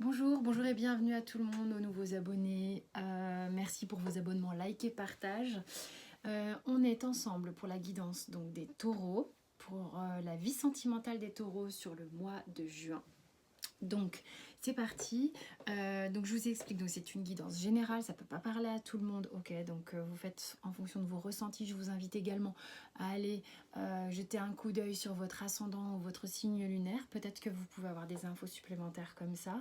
Bonjour et bienvenue à tout le monde, aux nouveaux abonnés. Merci pour vos abonnements, like et partage. On est ensemble pour la guidance donc, des taureaux, pour la vie sentimentale des taureaux sur le mois de juin. Donc c'est parti. Donc je vous explique, donc c'est une guidance générale, ça peut pas parler à tout le monde, ok, donc vous faites en fonction de vos ressentis. Je vous invite également à aller jeter un coup d'œil sur votre ascendant ou votre signe lunaire, peut-être que vous pouvez avoir des infos supplémentaires comme ça.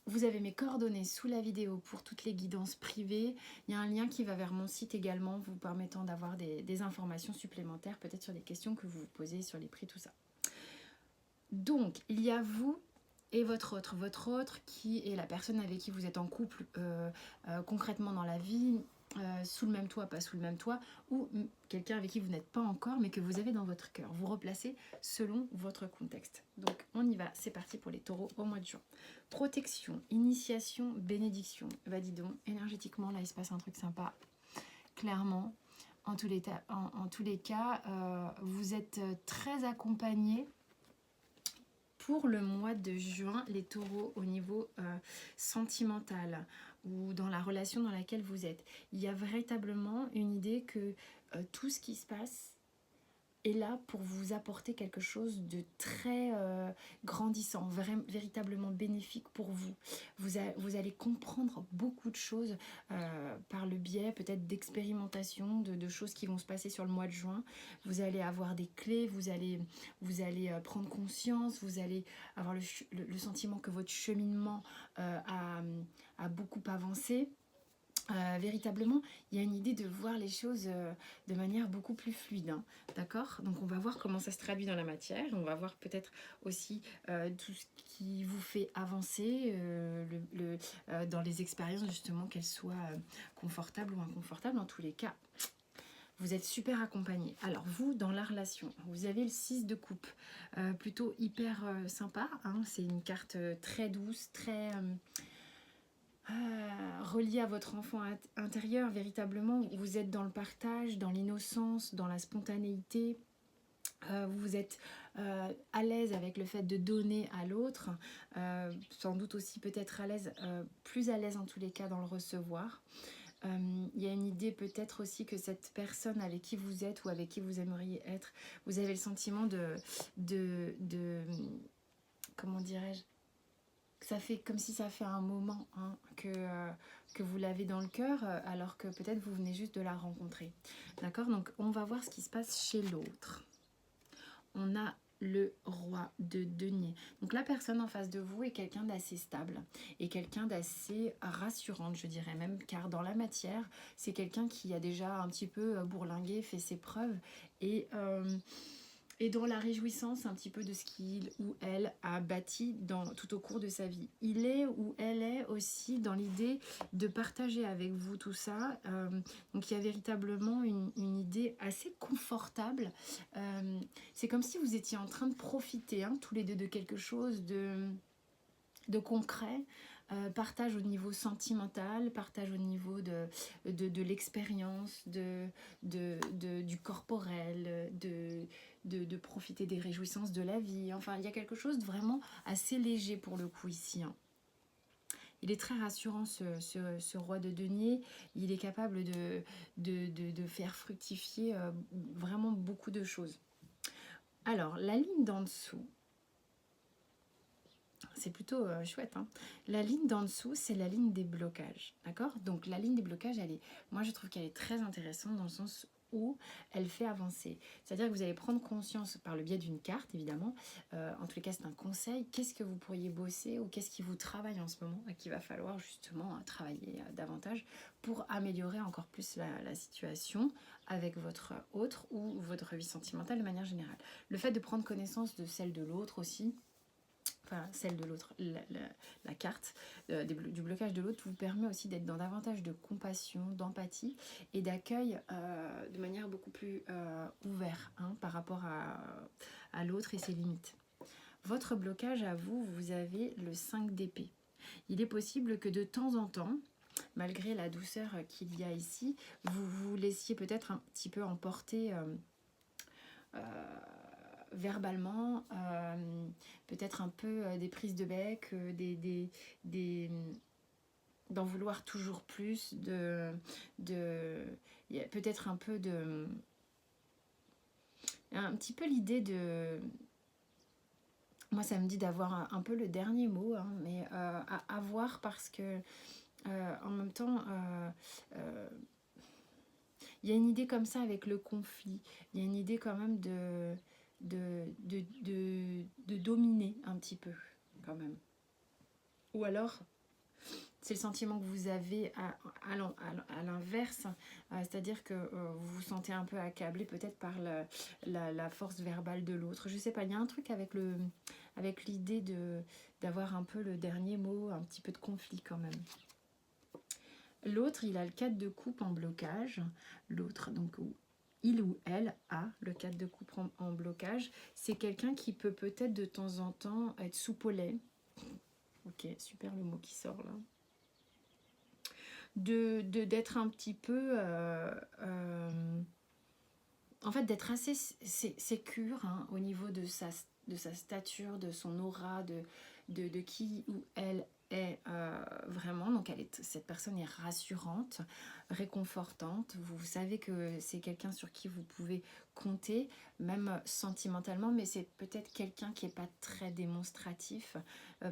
Vous avez mes coordonnées sous la vidéo pour toutes les guidances privées. Il y a un lien qui va vers mon site également, vous permettant d'avoir des informations supplémentaires, peut-être sur des questions que vous vous posez, sur les prix, tout ça. Donc, il y a vous et votre autre qui est la personne avec qui vous êtes en couple concrètement dans la vie, sous le même toit, pas sous le même toit, ou quelqu'un avec qui vous n'êtes pas encore, mais que vous avez dans votre cœur. Vous replacez selon votre contexte. Donc, on y va, c'est parti pour les taureaux au mois de juin. Protection, initiation, bénédiction. Bah dis donc, énergétiquement, là, il se passe un truc sympa. Clairement, en tous les cas, vous êtes très accompagnés pour le mois de juin, les taureaux, au niveau sentimental ou dans la relation dans laquelle vous êtes. Il y a véritablement une idée que tout ce qui se passe est là pour vous apporter quelque chose de très grandissant, véritablement bénéfique pour vous. Vous allez comprendre beaucoup de choses par le biais peut-être d'expérimentation, de choses qui vont se passer sur le mois de juin. Vous allez avoir des clés, vous allez prendre conscience, vous allez avoir le sentiment que votre cheminement a beaucoup avancé. Véritablement, il y a une idée de voir les choses de manière beaucoup plus fluide, hein, d'accord? Donc on va voir comment ça se traduit dans la matière, on va voir peut-être aussi tout ce qui vous fait avancer dans les expériences, justement, qu'elles soient confortables ou inconfortables. En tous les cas, vous êtes super accompagné. Alors vous, dans la relation, vous avez le 6 de coupe, plutôt hyper sympa, hein, c'est une carte très douce, très... relié à votre enfant intérieur. Véritablement, vous êtes dans le partage, dans l'innocence, dans la spontanéité. Vous êtes à l'aise avec le fait de donner à l'autre, sans doute aussi peut-être à l'aise, plus à l'aise en tous les cas dans le recevoir. Il y a une idée peut-être aussi que cette personne avec qui vous êtes ou avec qui vous aimeriez être, vous avez le sentiment de comment dirais-je, ça fait comme si ça fait un moment, hein, que vous l'avez dans le cœur, alors que peut-être vous venez juste de la rencontrer. D'accord? Donc on va voir ce qui se passe chez l'autre. On a le roi de denier. Donc la personne en face de vous est quelqu'un d'assez stable et quelqu'un d'assez rassurante, je dirais même, car dans la matière, c'est quelqu'un qui a déjà un petit peu bourlingué, fait ses preuves et dans la réjouissance un petit peu de ce qu'il ou elle a bâti tout au cours de sa vie. Il est ou elle est aussi dans l'idée de partager avec vous tout ça. Donc il y a véritablement une idée assez confortable. C'est comme si vous étiez en train de profiter, hein, tous les deux, de quelque chose de concret. Partage au niveau sentimental, partage au niveau de l'expérience, du corporel, de profiter des réjouissances de la vie. Enfin, il y a quelque chose de vraiment assez léger pour le coup ici, hein. Il est très rassurant ce roi de denier. Il est capable de faire fructifier vraiment beaucoup de choses. Alors, la ligne d'en dessous, c'est plutôt chouette, hein. La ligne d'en dessous, c'est la ligne des blocages, d'accord? Donc la ligne des blocages, moi je trouve qu'elle est très intéressante dans le sens où elle fait avancer. C'est-à-dire que vous allez prendre conscience par le biais d'une carte, évidemment. En tous les cas, c'est un conseil. Qu'est-ce que vous pourriez bosser ou qu'est-ce qui vous travaille en ce moment et qu'il va falloir justement travailler davantage pour améliorer encore plus la situation avec votre autre ou votre vie sentimentale de manière générale. Le fait de prendre connaissance de celle de l'autre aussi, enfin celle de l'autre, la carte du blocage de l'autre vous permet aussi d'être dans davantage de compassion, d'empathie et d'accueil de manière beaucoup plus ouverte, hein, par rapport à l'autre et ses limites. Votre blocage à vous, vous avez le 5 d'épée. Il est possible que de temps en temps, malgré la douceur qu'il y a ici, vous vous laissiez peut-être un petit peu emporter verbalement, peut-être un peu des prises de bec, d'en vouloir toujours plus, il y a peut-être un peu de... Un petit peu l'idée de... Moi, ça me dit d'avoir un peu le dernier mot, hein, mais à voir parce que, en même temps, il y a une idée comme ça avec le conflit. Il y a une idée quand même de dominer un petit peu, quand même. Ou alors, c'est le sentiment que vous avez à l'inverse, c'est-à-dire que vous vous sentez un peu accablé peut-être par la force verbale de l'autre. Je sais pas, il y a un truc avec l'idée d'avoir un peu le dernier mot, un petit peu de conflit quand même. L'autre, il a le 4 de coupe en blocage. L'autre, donc il ou elle a le 4 de coupe en blocage. C'est quelqu'un qui peut peut-être de temps en temps être soupe au lait. Ok, super le mot qui sort là. D'être un petit peu... en fait, d'être assez sécure hein, au niveau de sa stature, de son aura, de qui ou elle est vraiment. Donc cette personne est rassurante, réconfortante. Vous savez que c'est quelqu'un sur qui vous pouvez compter, même sentimentalement, mais c'est peut-être quelqu'un qui n'est pas très démonstratif,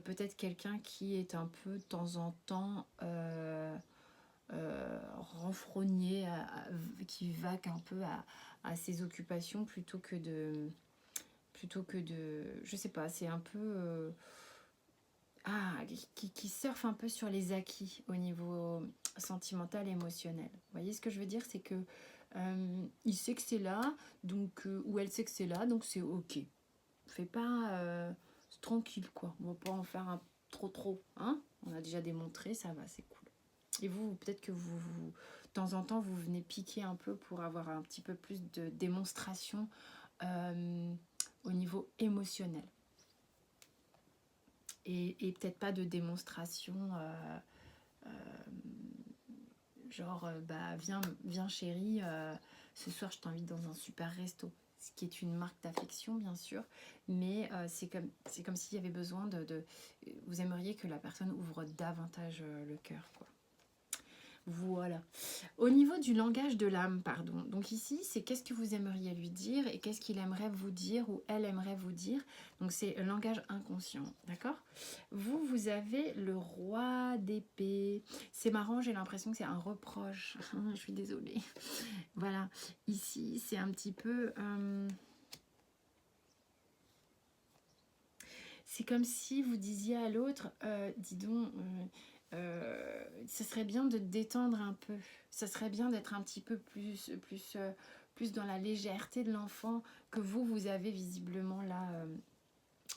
peut-être quelqu'un qui est un peu de temps en temps renfrogné, qui vaque un peu à ses occupations plutôt que de je sais pas, c'est un peu qui surfe un peu sur les acquis au niveau sentimental et émotionnel. Vous voyez ce que je veux dire, c'est que il sait que c'est là, donc ou elle sait que c'est là, donc c'est ok. Fais pas c'est tranquille quoi. On va pas en faire un trop, hein. On a déjà démontré, ça va, c'est cool. Et vous, peut-être que de temps en temps, vous venez piquer un peu pour avoir un petit peu plus de démonstration au niveau émotionnel. Et peut-être pas de démonstration genre, bah, viens chérie, ce soir je t'invite dans un super resto. Ce qui est une marque d'affection, bien sûr. Mais c'est comme s'il y avait besoin vous aimeriez que la personne ouvre davantage le cœur, quoi. Voilà. Au niveau du langage de l'âme, pardon. Donc ici, c'est qu'est-ce que vous aimeriez lui dire et qu'est-ce qu'il aimerait vous dire ou elle aimerait vous dire. Donc c'est le langage inconscient, d'accord? Vous avez le roi d'épée. C'est marrant, j'ai l'impression que c'est un reproche. Je suis désolée. Voilà. Ici, c'est un petit peu... c'est comme si vous disiez à l'autre, dis donc... ce serait bien de te détendre un peu. Ça serait bien d'être un petit peu plus dans la légèreté de l'enfant que vous avez visiblement là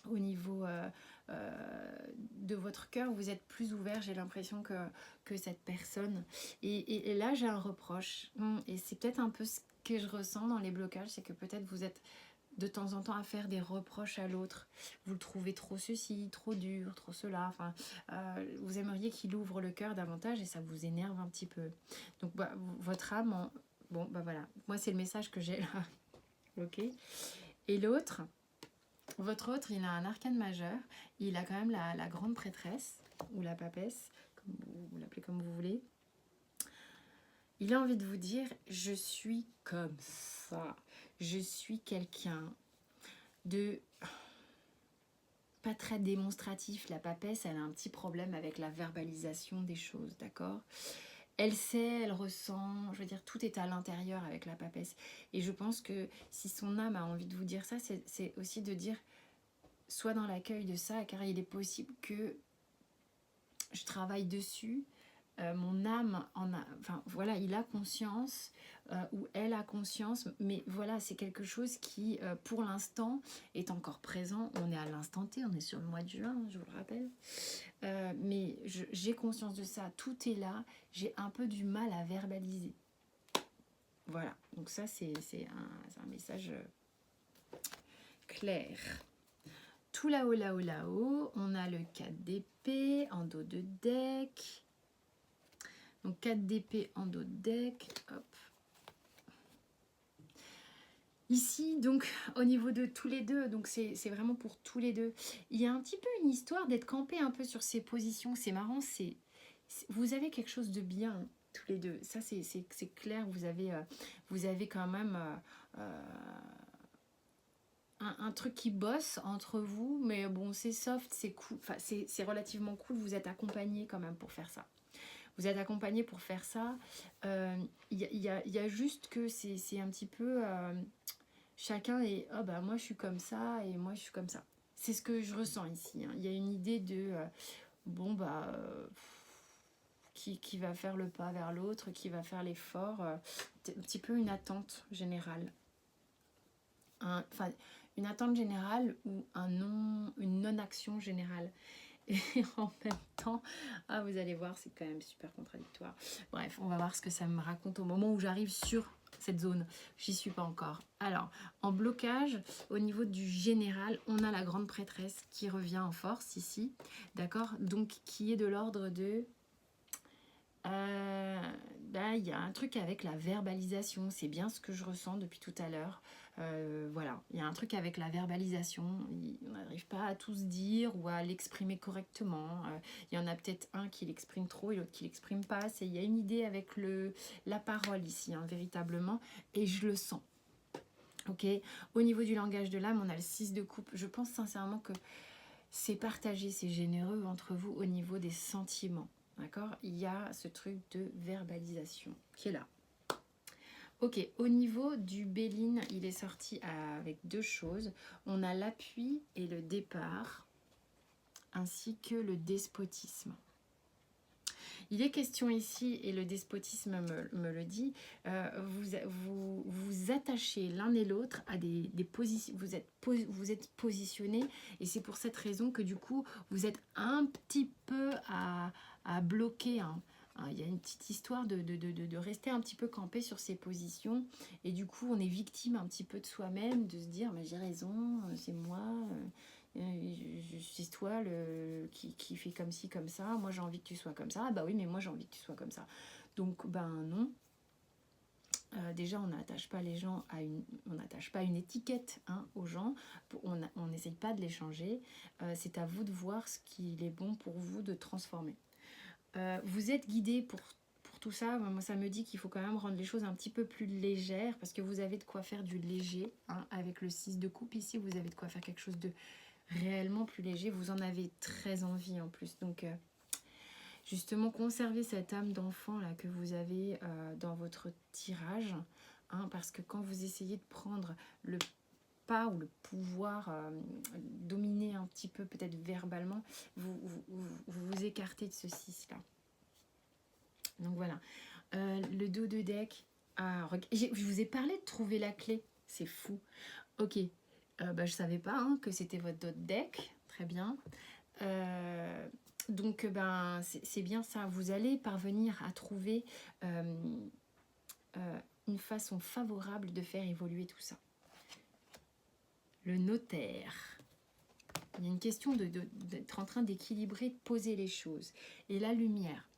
au niveau de votre cœur. Vous êtes plus ouvert, j'ai l'impression que cette personne. Et là, j'ai un reproche. Et c'est peut-être un peu ce que je ressens dans les blocages, c'est que peut-être vous êtes de temps en temps à faire des reproches à l'autre. Vous le trouvez trop ceci, trop dur, trop cela. Enfin, vous aimeriez qu'il ouvre le cœur davantage et ça vous énerve un petit peu. Donc, bah, votre âme, bon, bah voilà. Moi, c'est le message que j'ai là. Ok. Et l'autre, votre autre, il a un arcane majeur. Il a quand même la grande prêtresse ou la papesse, comme vous l'appelez comme vous voulez. Il a envie de vous dire, je suis comme ça. Je suis quelqu'un de pas très démonstratif. La papesse, elle a un petit problème avec la verbalisation des choses, d'accord? Elle sait, elle ressent, je veux dire, tout est à l'intérieur avec la papesse. Et je pense que si son âme a envie de vous dire ça, c'est aussi de dire, sois dans l'accueil de ça, car il est possible que je travaille dessus. Mon âme enfin voilà, il a conscience ou elle a conscience, mais voilà, c'est quelque chose qui pour l'instant est encore présent. On est à l'instant T, on est sur le mois de juin, je vous le rappelle, mais j'ai conscience de ça, tout est là, j'ai un peu du mal à verbaliser. Voilà, donc ça c'est un message clair. Tout là-haut, on a le 4 d'épée en dos de deck. Donc 4 d'épée en dos de deck, hop. Ici, donc, au niveau de tous les deux, donc c'est vraiment pour tous les deux, il y a un petit peu une histoire d'être campé un peu sur ces positions. C'est marrant, vous avez quelque chose de bien, hein, tous les deux. Ça, c'est clair, vous avez quand même un truc qui bosse entre vous, mais bon, c'est soft, c'est cool, enfin, c'est relativement cool. Vous êtes accompagné quand même pour faire ça. Vous êtes accompagné pour faire ça. Il y a juste que c'est un petit peu... chacun est oh bah moi je suis comme ça et moi je suis comme ça, c'est ce que je ressens ici, hein. Il y a une idée de bon bah qui va faire le pas vers l'autre, qui va faire l'effort, un petit peu une attente générale, enfin une attente générale ou une non-action générale. Et en même temps, ah, vous allez voir, c'est quand même super contradictoire. Bref, on va voir ce que ça me raconte au moment où j'arrive sur cette zone. J'y suis pas encore. Alors, en blocage, au niveau du général, on a la grande prêtresse qui revient en force ici, d'accord? Donc, qui est de l'ordre de... il y a un truc avec la verbalisation, c'est bien ce que je ressens depuis tout à l'heure. Voilà, il y a un truc avec la verbalisation, on n'arrive pas à tous dire ou à l'exprimer correctement. Il y en a peut-être un qui l'exprime trop et l'autre qui l'exprime pas. Il y a une idée avec la parole ici, hein, véritablement, et je le sens. Ok, au niveau du langage de l'âme, on a le 6 de coupe. Je pense sincèrement que c'est partagé, c'est généreux entre vous au niveau des sentiments. D'accord? Il y a ce truc de verbalisation qui est là. Ok, au niveau du Béline, il est sorti avec deux choses. On a l'appui et le départ, ainsi que le despotisme. Il est question ici, et le despotisme me le dit, vous attachez l'un et l'autre à des positions, vous êtes positionnés, et c'est pour cette raison que du coup, vous êtes un petit peu à bloquer, hein. Il y a une petite histoire de rester un petit peu campé sur ses positions, et du coup, on est victime un petit peu de soi-même, de se dire, mais j'ai raison, c'est moi... c'est toi qui fait comme ci, comme ça. Moi, j'ai envie que tu sois comme ça. Ah bah oui, mais moi, j'ai envie que tu sois comme ça. Donc, ben non. Déjà, on n'attache pas les gens on n'attache pas une étiquette, hein, aux gens. On n'essaye pas de les changer. C'est à vous de voir ce qu'il est bon pour vous de transformer. Vous êtes guidé pour tout ça. Moi, ça me dit qu'il faut quand même rendre les choses un petit peu plus légères parce que vous avez de quoi faire du léger, hein, avec le 6 de coupe ici. Vous avez de quoi faire quelque chose de réellement plus léger. Vous en avez très envie en plus. Donc, justement, conservez cette âme d'enfant là que vous avez dans votre tirage, hein, parce que quand vous essayez de prendre le pas ou le pouvoir, dominer un petit peu peut-être verbalement, vous écartez de ce 6 là. Donc voilà. Le dos de deck. Je vous ai parlé de trouver la clé. C'est fou. Ok. Je savais pas, hein, que c'était votre dos de deck. Très bien. Donc c'est bien ça. Vous allez parvenir à trouver une façon favorable de faire évoluer tout ça. Le notaire. Il y a une question d'être en train d'équilibrer, de poser les choses. Et la lumière.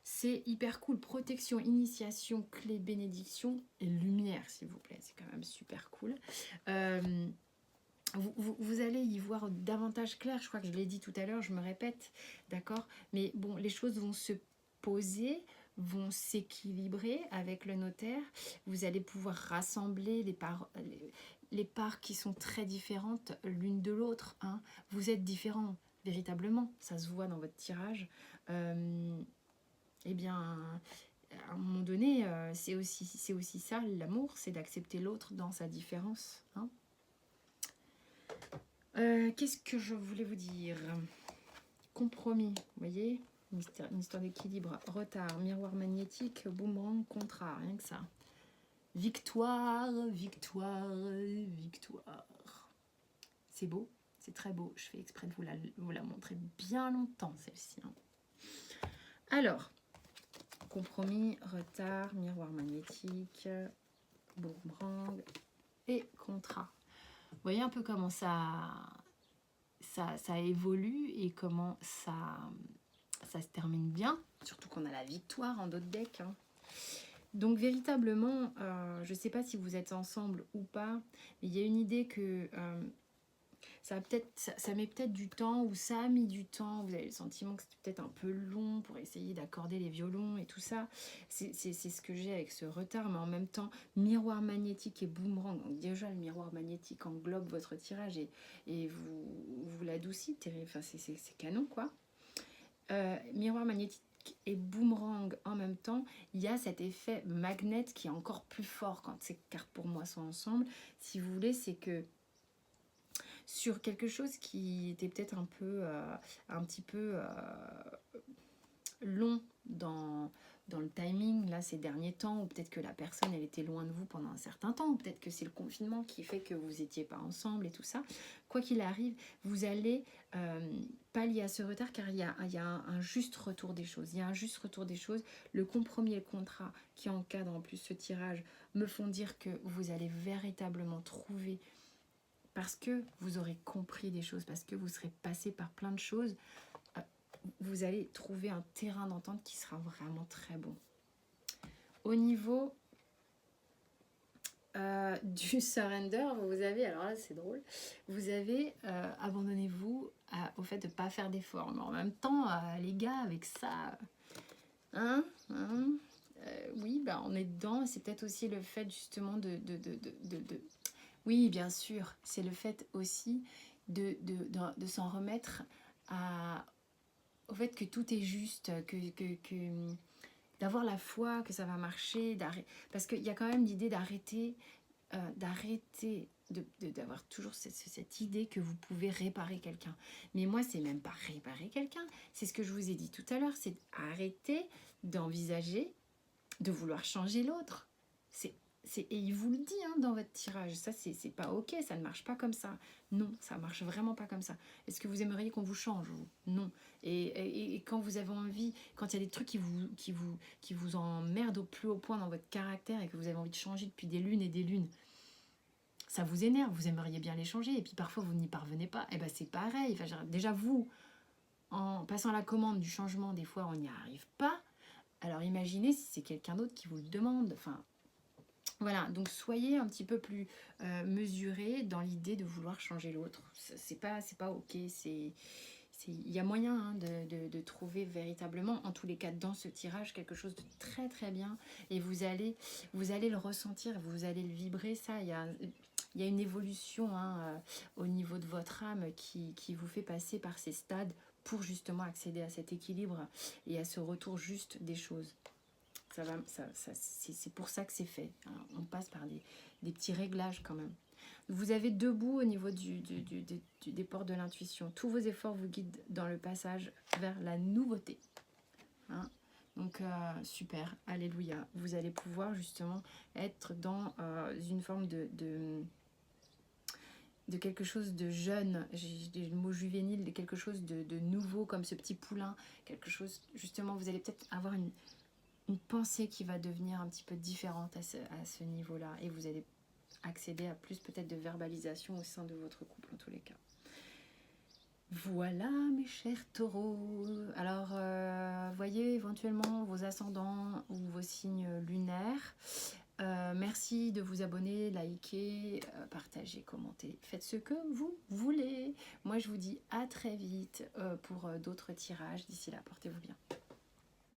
C'est hyper cool. Protection, initiation, clé, bénédiction et lumière, s'il vous plaît. C'est quand même super cool. Vous allez y voir davantage clair. Je crois que je l'ai dit tout à l'heure, je me répète. D'accord? Mais bon, les choses vont se poser, vont s'équilibrer avec le notaire. Vous allez pouvoir rassembler les parts qui sont très différentes l'une de l'autre, hein. Vous êtes différents, véritablement. Ça se voit dans votre tirage. Eh bien, à un moment donné, c'est aussi ça, l'amour, c'est d'accepter l'autre dans sa différence, hein. Qu'est-ce que je voulais vous dire? Compromis, vous voyez, une histoire d'équilibre, retard, miroir magnétique, boomerang, contrat, rien que ça. Victoire, victoire, victoire. C'est beau, c'est très beau. Je fais exprès de vous la montrer bien longtemps, celle-ci, hein. Alors, compromis, retard, miroir magnétique, boomerang et contrat. Vous voyez un peu comment ça évolue et comment ça se termine bien. Surtout qu'on a la victoire en d'autres decks, hein. Donc véritablement, je ne sais pas si vous êtes ensemble ou pas, mais il y a une idée que ça met peut-être du temps, ou ça a mis du temps, vous avez le sentiment que c'était peut-être un peu long pour essayer d'accorder les violons et tout ça. C'est ce que j'ai avec ce retard, mais en même temps, miroir magnétique et boomerang. Donc déjà, le miroir magnétique englobe votre tirage et vous l'adoucit, enfin, c'est canon, quoi. Miroir magnétique et boomerang en même temps, il y a cet effet magnet qui est encore plus fort quand ces cartes pour moi sont ensemble. Si vous voulez, c'est que sur quelque chose qui était peut-être un petit peu long dans le timing là ces derniers temps, ou peut-être que la personne elle était loin de vous pendant un certain temps, ou peut-être que c'est le confinement qui fait que vous n'étiez pas ensemble et tout ça. Quoi qu'il arrive, vous allez pallier à ce retard, car il y a un juste retour des choses. Il y a un juste retour des choses. Le compromis et le contrat qui encadrent en plus ce tirage me font dire que vous allez véritablement trouver, parce que vous aurez compris des choses, parce que vous serez passé par plein de choses, vous allez trouver un terrain d'entente qui sera vraiment très bon. Au niveau du surrender, vous avez, alors là c'est drôle, vous avez abandonnez-vous au fait de ne pas faire d'efforts. Mais en même temps, les gars, avec ça, oui, bah, on est dedans. C'est peut-être aussi le fait justement de oui, bien sûr, c'est le fait aussi de s'en remettre au fait que tout est juste, que d'avoir la foi que ça va marcher, parce qu'il y a quand même l'idée d'arrêter, d'avoir toujours cette idée que vous pouvez réparer quelqu'un. Mais moi, c'est même pas réparer quelqu'un, c'est ce que je vous ai dit tout à l'heure, c'est arrêter d'envisager de vouloir changer l'autre. Et il vous le dit dans votre tirage, ça c'est pas ok, ça ne marche pas comme ça. Non, ça marche vraiment pas comme ça. Est-ce que vous aimeriez qu'on vous change, vous? Non. Et quand vous avez envie, quand il y a des trucs qui vous emmerdent au plus haut point dans votre caractère et que vous avez envie de changer depuis des lunes et des lunes, ça vous énerve, vous aimeriez bien les changer et puis parfois vous n'y parvenez pas. Et ben c'est pareil. Enfin, déjà vous, en passant la commande du changement, des fois on n'y arrive pas. Alors imaginez si c'est quelqu'un d'autre qui vous le demande. Enfin, voilà, donc soyez un petit peu plus mesuré dans l'idée de vouloir changer l'autre. C'est pas ok, il y a moyen de trouver véritablement, en tous les cas dans ce tirage, quelque chose de très très bien, et vous allez le ressentir, vous allez le vibrer, ça, il y a une évolution au niveau de votre âme qui vous fait passer par ces stades pour justement accéder à cet équilibre et à ce retour juste des choses. C'est pour ça que c'est fait. Alors, on passe par des petits réglages quand même. Vous avez deux bouts au niveau des portes de l'intuition. Tous vos efforts vous guident dans le passage vers la nouveauté. Donc super, alléluia. Vous allez pouvoir justement être dans une forme de quelque chose de jeune, j'ai le mot juvénile, de quelque chose de nouveau, comme ce petit poulain, quelque chose, justement, vous allez peut-être avoir une pensée qui va devenir un petit peu différente à ce niveau-là, et vous allez accéder à plus peut-être de verbalisation au sein de votre couple en tous les cas. Voilà mes chers taureaux. Alors voyez éventuellement vos ascendants ou vos signes lunaires. Merci de vous abonner, liker, partager, commenter. Faites ce que vous voulez. Moi je vous dis à très vite pour d'autres tirages. D'ici là, portez-vous bien.